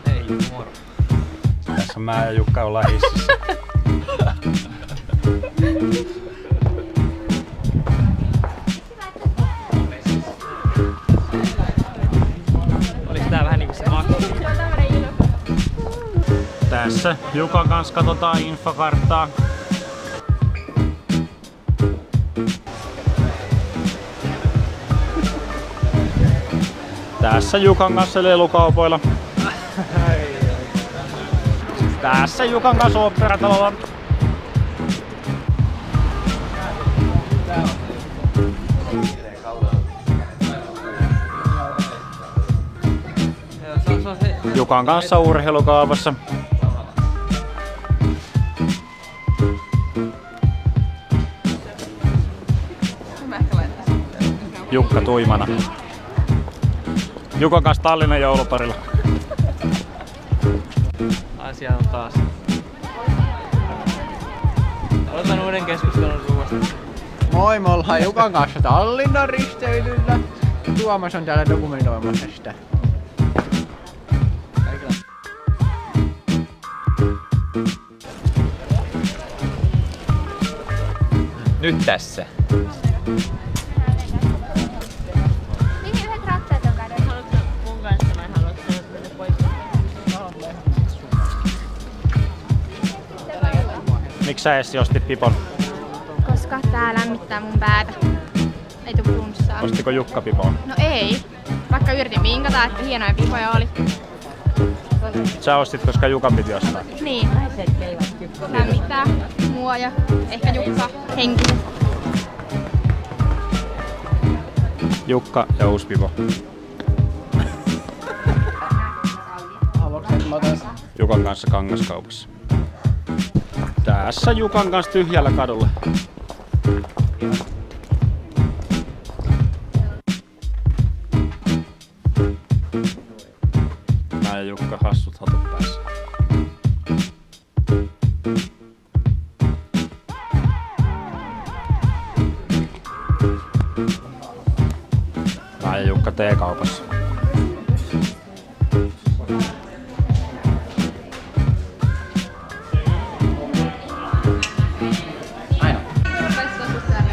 Ei, moro. Tässä mä ja Jukka ollaan hississä. Olis tää vähän niinku se maku? Tässä Jukan kanssa katsotaan infokarttaa. Tässä Jukan kanssa lelukaupoilla. Tässä Jukan kanssa oopperatalolla. Jukan kanssa urheilukaupassa. Jukka tuimana. Jukan kanssa Tallinnan jouluparilla. Ai siellä on taas. Aloitan uuden keskustelun ruuasta. Moi, me ollaan Jukan kanssa Tallinnan risteilyllä. Tuomas on täällä dokumentoimassa sitä. Nyt tässä. Mihin yhdet rattaat on kadonnut? Haluatko mun kanssa vai haluatko mennä pois? Miksi sä Essi ostit pipon? Koska tää lämmittää mun päätä. Ei tuu flunssaa. Ostiko Jukka pipon? No ei. Vaikka yritin vinkata, että hienoja pipoja oli. Sä ostit, koska Jukan piti ostaa. Niin. Lämmittää mua ja ehkä Jukka henkisesti. Jukka ja uusi pipo. Jukan kanssa kangaskaupassa. Tässä Jukan kanssa tyhjällä kadulla. Mä ja Jukka hassut hatut päässä. Mä ja Jukka teekaupassa.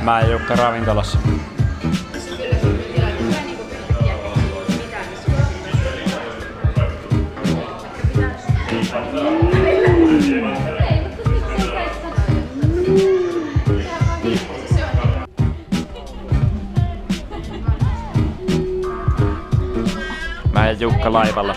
Mä ja Jukka ravintolassa. Mä ja Jukka laivalla.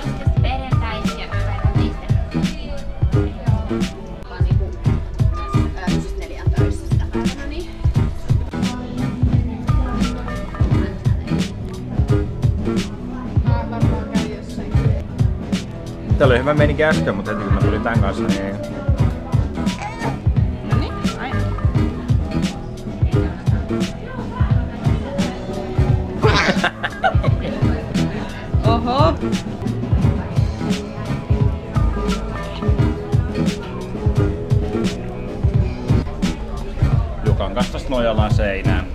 Tää oli hyvä meininki äsken, mutta heti kun mä tulin tän kanssa, niin... Oho! Jukan kanssa tästä nojallaan seinään.